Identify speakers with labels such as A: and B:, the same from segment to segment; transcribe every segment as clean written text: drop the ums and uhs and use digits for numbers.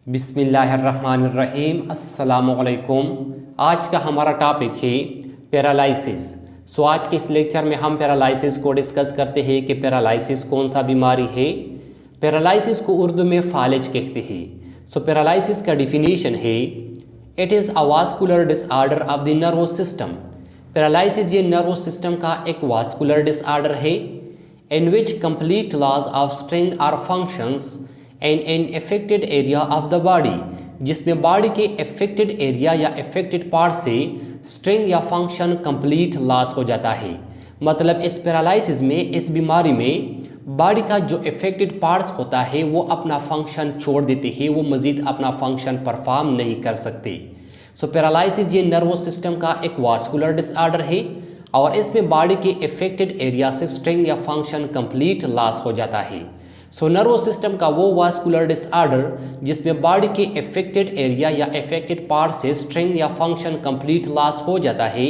A: बिस्मिल्लाहिर्रहमानिर्रहीम अस्सलामुअलैकुम। आज का हमारा टॉपिक है पैरालिसिस। आज के इस लेक्चर में हम पैरालिसिस को डिस्कस करते हैं कि पैरालिसिस कौन सा बीमारी है। पैरालिसिस को उर्दू में फालिज कहते हैं। पैरालिसिस का डिफिनीशन है, it is a vascular disorder of the nervous system. Paralysis ये नर्वस सिस्टम का एक वास्कुलर डिसऑर्डर है in which complete loss of strength और functions and an affected area of the body, जिसमें बॉडी के affected area या affected part से strength या फंक्शन कंप्लीट लॉस हो जाता है। मतलब इस पैरालिसिस में, इस बीमारी में बॉडी का जो अफेक्टेड पार्ट्स होता है वो अपना फंक्शन छोड़ देते हैं, वो मज़ीद अपना फंक्शन परफॉर्म नहीं कर सकते। पैरालिसिस ये नर्वस सिस्टम का एक वास्कुलर डिसऑर्डर है और इसमें बॉडी के अफेक्टेड एरिया से स्ट्रेंथ या फंक्शन कंप्लीट लॉस हो जाता है। नर्वस सिस्टम का वो वास्कुलर डिसऑर्डर जिसमें बॉडी के अफेक्टेड एरिया या अफेक्टेड पार्ट से स्ट्रेंथ या फंक्शन कंप्लीट लॉस हो जाता है।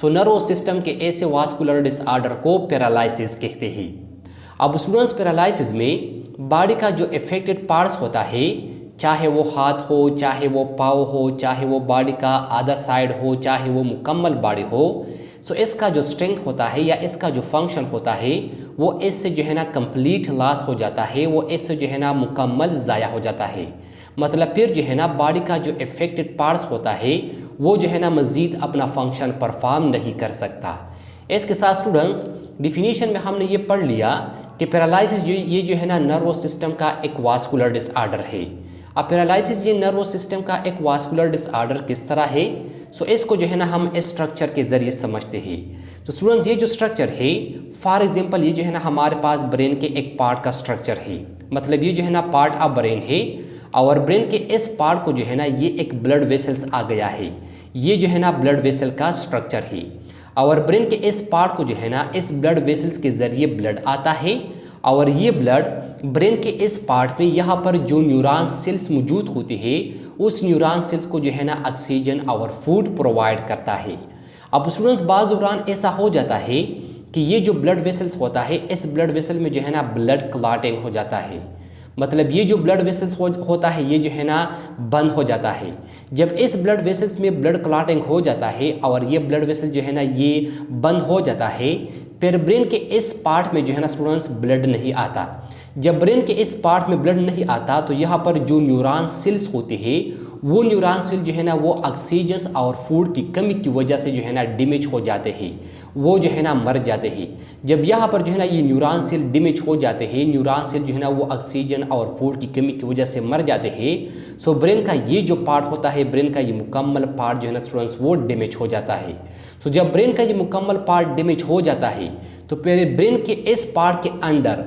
A: नर्वस सिस्टम के ऐसे वास्कुलर डिसऑर्डर को पैरालिसिस कहते हैं। अब स्टूडेंट्स, पैरालिसिस में बॉडी का जो अफेक्टेड पार्ट्स होता है, चाहे वो हाथ हो, चाहे वो पाँव हो, चाहे वो बॉडी का आधा साइड हो, चाहे वो मुकम्मल बॉडी हो, इसका जो स्ट्रेंथ होता है या इसका जो फंक्शन होता है वो इससे जो है ना कंप्लीट लॉस हो जाता है, वो इससे जो है ना मुकम्मल ज़ाया हो जाता है। मतलब फिर जो है ना बॉडी का जो अफेक्टेड पार्ट्स होता है वो जो है ना मज़ीद अपना फंक्शन परफॉर्म नहीं कर सकता। इसके साथ स्टूडेंट्स, डिफिनीशन में हमने ये पढ़ लिया कि पैरालिसिस ये जो है ना नर्वस सिस्टम का एक वास्कुलर डिसऑर्डर है। अब पैरालिसिस ये नर्वस सिस्टम का एक वास्कुलर डिसऑर्डर किस तरह है, इसको जो है ना हम इस स्ट्रक्चर के ज़रिए समझते हैं। स्टूडेंट्स, ये जो स्ट्रक्चर है, फॉर एग्जांपल ये जो है ना हमारे पास ब्रेन के एक पार्ट का स्ट्रक्चर है। मतलब ये जो है ना पार्ट ऑफ ब्रेन है और ब्रेन के इस पार्ट को जो है ना ये एक ब्लड वेसल्स आ गया है। ये जो है ना ब्लड वेसल का स्ट्रक्चर है और ब्रेन के इस पार्ट को जो है ना इस ब्लड वेसल्स के ज़रिए ब्लड आता है और ये ब्लड ब्रेन के इस पार्ट में यहाँ पर जो न्यूरॉन सेल्स मौजूद होती है उस न्यूरॉन सेल्स को जो है ना ऑक्सीजन और फूड प्रोवाइड करता है। अब स्टूडेंट्स, बाज़ दौरान ऐसा हो जाता है कि ये जो ब्लड वेसल्स होता है इस ब्लड वेसल में जो है ना ब्लड क्लॉटिंग हो जाता है। मतलब ये जो ब्लड वेसल्स होता है ये जो है ना बंद हो जाता है। जब इस ब्लड वेसल्स में ब्लड क्लॉटिंग हो जाता है और ये ब्लड वेसल जो है ना ये बंद हो जाता है, फिर ब्रेन के इस पार्ट में जो है ना स्टूडेंट्स ब्लड नहीं आता। जब ब्रेन के इस पार्ट में ब्लड नहीं आता तो यहाँ पर जो न्यूरॉन सेल्स होते हैं वो न्यूरॉन सेल जो है ना वो ऑक्सीजन और फूड की कमी की वजह से जो है ना डैमेज हो जाते हैं, वो जो है ना मर जाते हैं। जब यहाँ पर जो है ना ये न्यूरॉन सेल डैमेज हो जाते हैं, न्यूरॉन सेल जो है ना वो ऑक्सीजन और फूड की कमी की वजह से मर जाते हैं, ब्रेन का ये जो पार्ट होता है, ब्रेन का ये मुकम्मल पार्ट जो है ना स्टूडेंट्स वो डैमेज हो जाता है। जब ब्रेन का ये मुकम्मल पार्ट डैमेज हो जाता है तो फिर ब्रेन के इस पार्ट के अंदर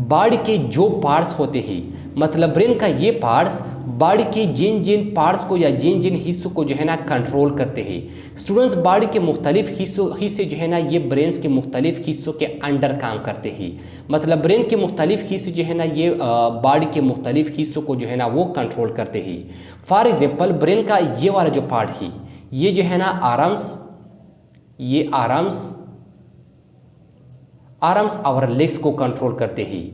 A: बॉडी के जो पार्ट्स होते हैं, मतलब ब्रेन का ये पार्ट्स बॉडी के जिन जिन पार्ट्स को या जिन जिन हिस्सों को जो है ना कंट्रोल करते हैं। स्टूडेंट्स, बॉडी के मुख्तलिफ हिस्से जो है ना ये ब्रेन के मुख्तलिफ हिस्सों के अंडर काम करते हैं। मतलब ब्रेन के मुख्तलिफ हिस्से जो है ना ये बॉडी के मुख्तलिफ हिस्सों को जो है ना वो कंट्रोल करते हैं। फॉर एग्जाम्पल, ब्रेन का ये वाला जो पार्ट है ये जो है ना आर्म्स और लेग्स को कंट्रोल करते हैं।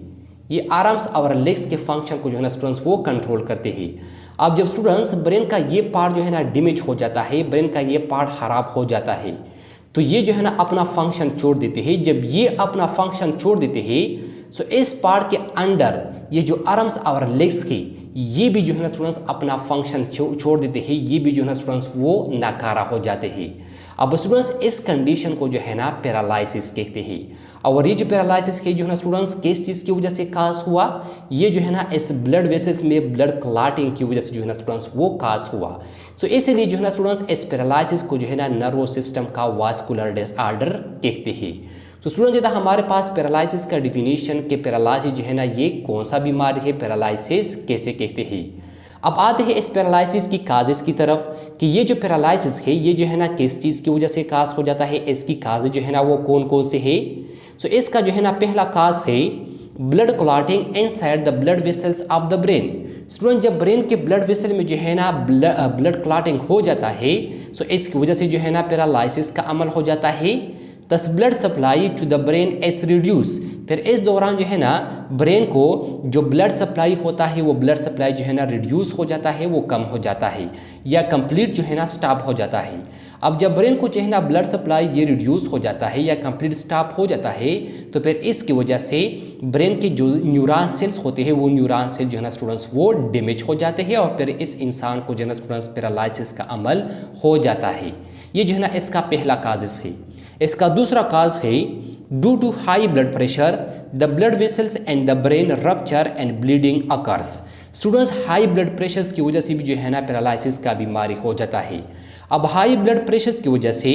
A: ये आर्म्स और लेग्स के फंक्शन को जो है ना स्टूडेंट्स वो कंट्रोल करते हैं। अब जब स्टूडेंट्स ब्रेन का ये पार्ट जो है ना डैमेज हो जाता है, ब्रेन का ये पार्ट खराब हो जाता है, तो ये जो है ना अपना फंक्शन छोड़ देते हैं। जब ये अपना फंक्शन छोड़ देते हैं इस पार्ट के अंडर ये जो आर्म्स और लेग्स के ये भी जो है ना स्टूडेंट्स अपना फंक्शन छोड़ देते हैं, ये भी जो है ना स्टूडेंट्स वो नाकारा हो जाते हैं। अब स्टूडेंट्स, इस कंडीशन को जो है ना पैरालिसिस कहते हैं। और ये जो पैरालिसिस है जो है ना स्टूडेंट्स किस चीज़ की वजह से काज हुआ, ये जो है ना इस ब्लड वेसल्स में ब्लड क्लॉटिंग की वजह से जो है ना स्टूडेंट्स वो काज हुआ। इसीलिए जो है ना स्टूडेंट्स इस पैरालिसिस को जो है ना नर्वस सिस्टम का वास्कुलर डिसऑर्डर कहते हैं। स्टूडेंट्स, यदि हमारे पास पैरालिसिस का डिफिनीशन कि पैरालिसिस जो है ना ये कौन सा बीमारी है, पैरालिसिस कैसे कहते हैं। अब आते हैं इस पैरालिसिस की काजेस की तरफ कि ये जो पैरालिसिस है ये जो है ना किस चीज़ की वजह से काज हो जाता है, इसकी काजें जो है ना वो कौन कौन से है। इसका जो है ना पहला काज है blood clotting inside the blood vessels of the brain. Student, जब ब्रेन के ब्लड वेसल में जो है ना ब्लड क्लॉटिंग हो जाता है इसकी वजह से जो है ना पैरालिसिस का अमल हो जाता है। Thus blood supply to the brain is reduce. फिर इस दौरान जो है ना ब्रेन को जो ब्लड सप्लाई होता है वो ब्लड सप्लाई जो है ना रिड्यूस हो जाता है, वो कम हो जाता है या कंप्लीट जो है ना स्टॉप हो जाता है। अब जब ब्रेन को जो है ना ब्लड सप्लाई ये रिड्यूस हो जाता है या कंप्लीट स्टॉप हो जाता है तो फिर इसकी वजह से ब्रेन के जो न्यूरॉन सेल्स होते हैं वो न्यूरॉन सेल जो है ना स्टूडेंट्स वो डैमेज हो जाते हैं और फिर इस इंसान को जो है ना स्टूडेंट्स पैरालिसिस का अमल हो जाता है। ये जो है ना इसका पहला काजेस है। इसका दूसरा काज है due to high blood pressure the blood vessels and the brain rupture and bleeding occurs. Students high blood pressure की वजह से भी जो है ना पैरालिसिस का बीमारी हो जाता है। अब हाई ब्लड प्रेशर की वजह से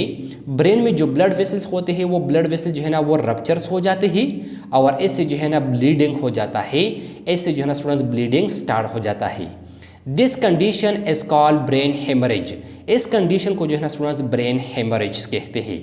A: ब्रेन में जो ब्लड वेसल्स होते हैं वो ब्लड वेसल जो है ना वो रप्चर्स हो जाते हैं और इससे जो है ना ब्लीडिंग हो जाता है। इससे जो है ना स्टूडेंट्स ब्लीडिंग स्टार्ट हो जाता है। This condition is called brain haemorrhage. इस कंडीशन को जो है ना स्टूडेंट्स ब्रेन हेमरेज कहते हैं।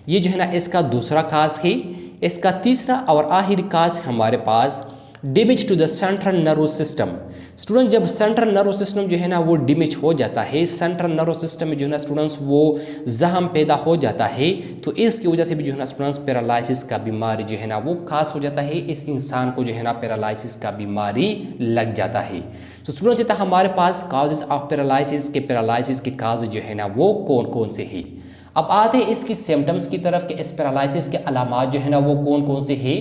A: ये जो है ना इसका दूसरा काज है। इसका तीसरा और आखिरी काज हमारे पास damage to the central nervous system. Student जब सेंट्रल नर्वस सिस्टम जो है ना वो डैमेज हो जाता है, सेंट्रल नर्वस सिस्टम में जो है ना स्टूडेंट्स वो जख्म पैदा हो जाता है तो इसकी वजह से भी जो है ना स्टूडेंट्स पैरालिसिस का बीमारी जो है ना वो खास हो जाता है। इस इंसान को जो है ना पैरालिसिस का बीमारी लग जाता है। तो स्टूडेंट जितना हमारे पास काजेस ऑफ पैरालिसिस के काज जो है ना वो कौन कौन से है। अब आते हैं इसकी सिम्टम्स की तरफ कि इस पैरालिसिस के अलामात जो है ना वो कौन कौन से है।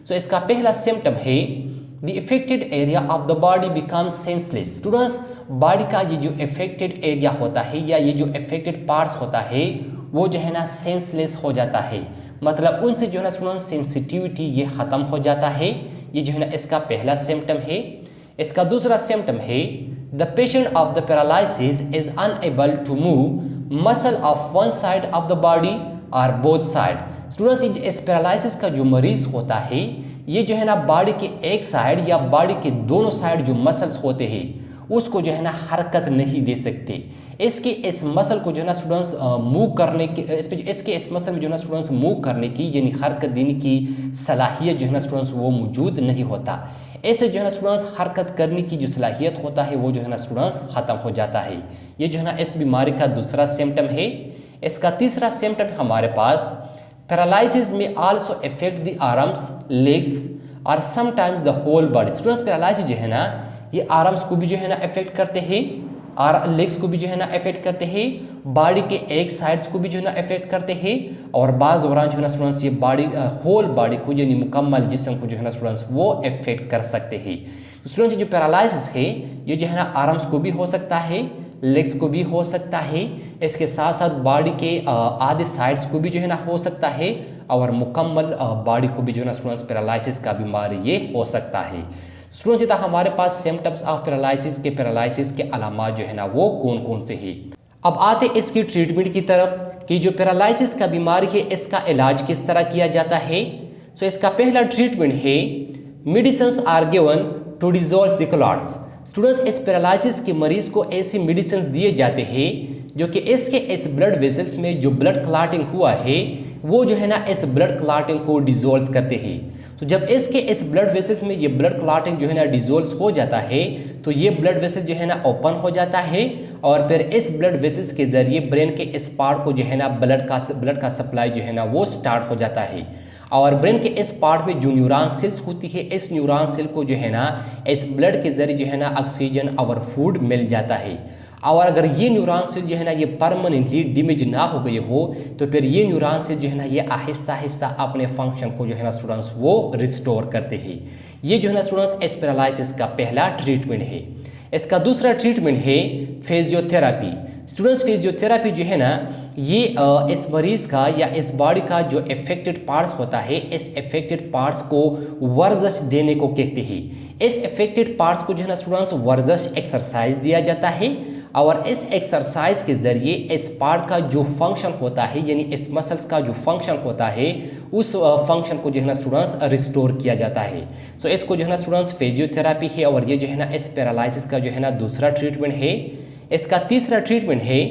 A: तो इसका पहला सिम्टम है the affected area of the body becomes senseless. Students body का ये जो इफेक्टेड एरिया होता है या ये जो इफेक्टेड पार्ट्स होता है वो जो है ना सेंसलेस हो जाता है, मतलब उनसे जो है ना स्टूडेंट्स सेंसिटिविटी ये ख़त्म हो जाता है। ये जो है ना इसका पहला सिम्टम है। इसका दूसरा सिम्टम है the patient of the paralysis is unable to move muscle of one side of the body और बोथ साइड। स्टूडेंट्स इस पैरालिसिस का जो मरीज होता है ये जो है ना बॉडी के एक साइड या बॉडी के दोनों साइड जो मसल्स होते हैं उसको जो है ना हरकत नहीं दे सकते। इसके इस मसल को जो है ना स्टूडेंट्स मूव करने की इसके इस मसल में जो है ना स्टूडेंट्स मूव करने की यानी हरकत देने की सलाहियत जो है ना स्टूडेंट्स वो मौजूद नहीं होता। ऐसे जो है ना स्टूडेंट्स हरकत करने की जो सलाहियत होता है वो जो है ना स्टूडेंट्स ख़त्म हो जाता है। ये जो है ना इस बीमारी का दूसरा सिम्टम है। इसका तीसरा सिम्टम हमारे पास पैरालिसिस में also affect the arms, legs और sometimes the whole body. Students paralysis जो है ना ये आर्म्स को भी जो है ना अफेक्ट करते हैं और लेग्स को भी जो है ना अफेक्ट करते हैं, बॉडी के एक साइड्स को भी जो है ना अफेक्ट करते हैं और बाज़ दौरान जो है ना स्टूडेंट्स ये बॉडी होल बॉडी को यानी मुकम्मल जिस्म को जो है ना स्टूडेंट्स वो अफेक्ट कर सकते हैं। स्टूडेंट्स जो पैरालिसिस है ये जो है ना आर्म्स को भी हो सकता है, लेग्स को भी हो सकता है, इसके साथ साथ बॉडी के आधे साइड्स को भी जो है ना हो सकता है और मुकम्मल बॉडी को भी जो है ना स्टूडेंट्स पैरालिसिस का बीमारी ये हो सकता है। स्टूडेंट्स इतना हमारे पास सिम्टम्स ऑफ पैरालिसिस के अलामात जो है ना वो कौन कौन से हैं। अब आते इसकी ट्रीटमेंट की तरफ कि जो पैरालिसिस का बीमारी है इसका इलाज किस तरह किया जाता है। तो इसका पहला ट्रीटमेंट है medicines are given to dissolve the clots. Students इस पैरालिसिस के मरीज को ऐसे मेडिसिन दिए जाते हैं जो कि इसके इस ब्लड वेसल्स में जो ब्लड क्लॉटिंग हुआ है वो जो है ना इस ब्लड क्लॉटिंग को डिसॉल्व करते हैं। तो जब इसके इस ब्लड वेसल्स में ये ब्लड क्लॉटिंग जो है ना डिसॉल्व हो जाता है तो ये ब्लड वेसल जो है ना ओपन हो जाता है और फिर इस ब्लड वेसल्स के ज़रिए ब्रेन के इस पार्ट को जो है ना ब्लड का सप्लाई जो है ना वो स्टार्ट हो जाता है और ब्रेन के इस पार्ट में जो न्यूरॉन सेल्स होती है इस न्यूरॉन सेल को जो है ना इस ब्लड के ज़रिए जो है ना ऑक्सीजन और फूड मिल जाता है। और अगर ये न्यूरॉन सेल जो है ना ये परमानेंटली डैमेज ना हो गए हो तो फिर ये न्यूरॉन सेल जो है ना ये आहिस्ता आहिस्ता अपने फंक्शन को जो है ना स्टूडेंट्स वो रिस्टोर करते हैं। ये जो है ना स्टूडेंट्स इस पैरालिसिस का पहला ट्रीटमेंट है। इसका दूसरा ट्रीटमेंट है फिजियोथेरापी। स्टूडेंट्स फिजियोथेरापी जो है ना ये इस मरीज़ का या इस बॉडी का जो इफेक्टेड पार्ट्स होता है इस इफेक्टेड पार्ट्स को वर्जिश देने को कहते हैं। इस इफेक्टेड पार्ट्स को जो है ना स्टूडेंट्स वर्जिश एक्सरसाइज दिया जाता है और इस एक्सरसाइज के ज़रिए इस पार्ट का जो फंक्शन होता है यानी इस मसल्स का जो फंक्शन होता है उस फंक्शन को जो है ना स्टूडेंट्स रिस्टोर किया जाता है। सो इसको जो है ना स्टूडेंट्स फिजियोथेरापी है और ये जो है ना इस पैरालिसिस का जो है ना दूसरा ट्रीटमेंट है। इसका तीसरा ट्रीटमेंट है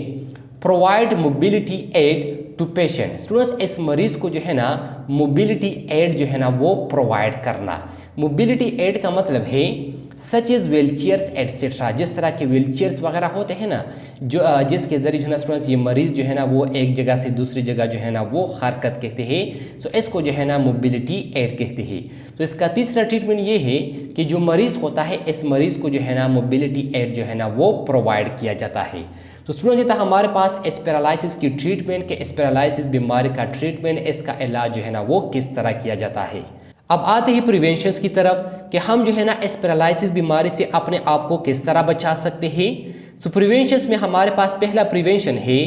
A: provide mobility aid to patient. Students इस मरीज़ को जो है ना मोबिलिटी एड जो है ना वो प्रोवाइड करना। मोबिलिटी एड का मतलब है such is wheel chairs etcetera, जिस तरह के व्हील चेयर्स वगैरह होते हैं ना, जो जिसके ज़रिए जो है ना स्टूडेंट्स ये मरीज़ जो है ना वो एक जगह से दूसरी जगह जो है ना वो हरकत कहते हैं। सो इसको जो है ना मोबिलिटी एड कहते हैं। तो इसका तीसरा ट्रीटमेंट ये है कि जो मरीज़ होता है इस मरीज़ को जो है ना मोबिलिटी एड जो है ना वो प्रोवाइड किया जाता है। तो स्टूडेंट था हमारे पास इस पैरालिसिस की ट्रीटमेंट के इस पैरालिसिस बीमारी का ट्रीटमेंट, इसका इलाज जो है ना वो किस तरह किया जाता है। अब आते ही प्रिवेंशन की तरफ कि हम जो है ना इस पैरालिसिस बीमारी से अपने आप को किस तरह बचा सकते हैं। सो प्रिवेंशन में हमारे पास पहला प्रिवेंशन है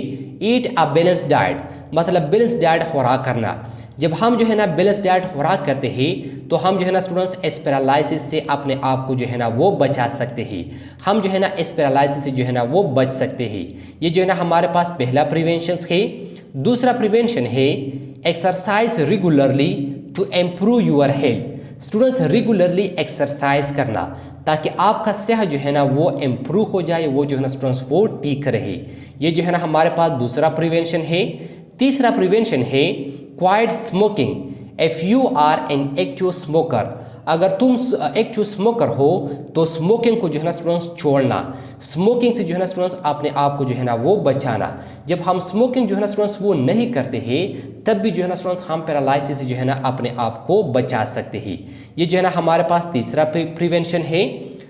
A: ईट अ बैलेंस डाइट, मतलब बैलेंस डाइट खुराक करना। जब हम जो है ना बैलेंस डाइट खुराक करते हैं तो हम जो है ना स्टूडेंट्स इस पैरालिसिस से अपने आप को जो है ना वो बचा सकते हैं। हम जो है ना इस पैरालिसिस से जो है ना वो बच सकते हैं। ये जो है ना हमारे पास पहला प्रिवेंशन है। दूसरा प्रिवेंशन है exercise regularly to improve your health. Students regularly exercise करना ताकि आपका सेहत जो है ना वो इम्प्रूव हो जाए, वो जो है ना स्टूडेंट्स वो ठीक रहे। ये जो है ना हमारे पास दूसरा प्रिवेंशन है। तीसरा प्रिवेंशन है quit smoking. If you are an active smoker, अगर तुम एक्टिव स्मोकर हो तो स्मोकिंग को जो है ना स्टूडेंट्स छोड़ना, स्मोकिंग से जो है ना स्टूडेंट्स अपने आप को जो है ना वो बचाना। जब हम स्मोकिंग जो है ना स्टूडेंट्स वो नहीं करते हैं तब भी जो है ना स्टूडेंट्स हम पैरालिसिस से जो है ना अपने आप को बचा सकते हैं। ये जो है ना हमारे पास तीसरा प्रिवेंशन है।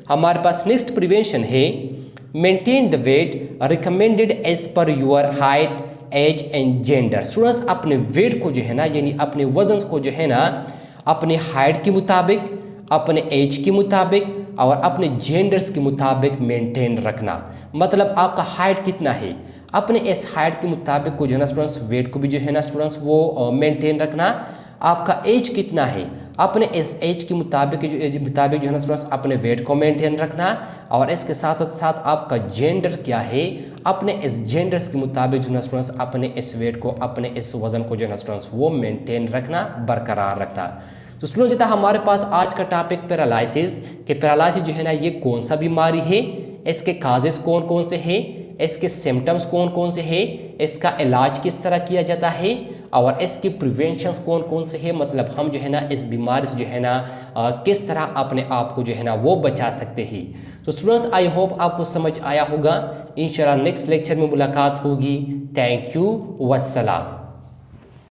A: हमारे पास नेक्स्ट प्रिवेंशन है maintain the weight recommended as per your height age and gender. Students अपने वेट को जो है ना यानी अपने वजन को जो है ना अपने हाइट के मुताबिक, अपने एज के मुताबिक और अपने जेंडर्स के मुताबिक मेंटेन रखना। मतलब आपका हाइट कितना है, अपने इस हाइट के मुताबिक को जो है ना स्टूडेंट्स वेट को भी जो है ना स्टूडेंट्स वो मेंटेन रखना। आपका एज कितना है, अपने इस एज के मुताबिक जो है ना स्टूडेंट्स अपने वेट को मेंटेन रखना। और इसके साथ साथ आपका जेंडर क्या है, अपने इस जेंडर्स के मुताबिक जो है ना स्टूडेंट्स अपने इस वेट को, अपने इस वजन को जो है ना स्टूडेंट्स वो मेंटेन रखना, बरकरार रखना। तो स्टूडेंट्स जितना हमारे पास आज का टॉपिक पैरालिसिस कि पैरालिसिस जो है ना ये कौन सा बीमारी है, इसके काजेस कौन कौन से हैं, इसके सिम्टम्स कौन कौन से हैं, इसका इलाज किस तरह किया जाता है और इसके प्रिवेंशंस कौन कौन से हैं। मतलब हम जो है ना इस बीमारी से जो है ना किस तरह अपने आप को जो है ना वो बचा सकते हैं। तो स्टूडेंट्स आई होप आपको समझ आया होगा। इंशाल्लाह नेक्स्ट लेक्चर में मुलाकात होगी। Thank you, वस्सलाम।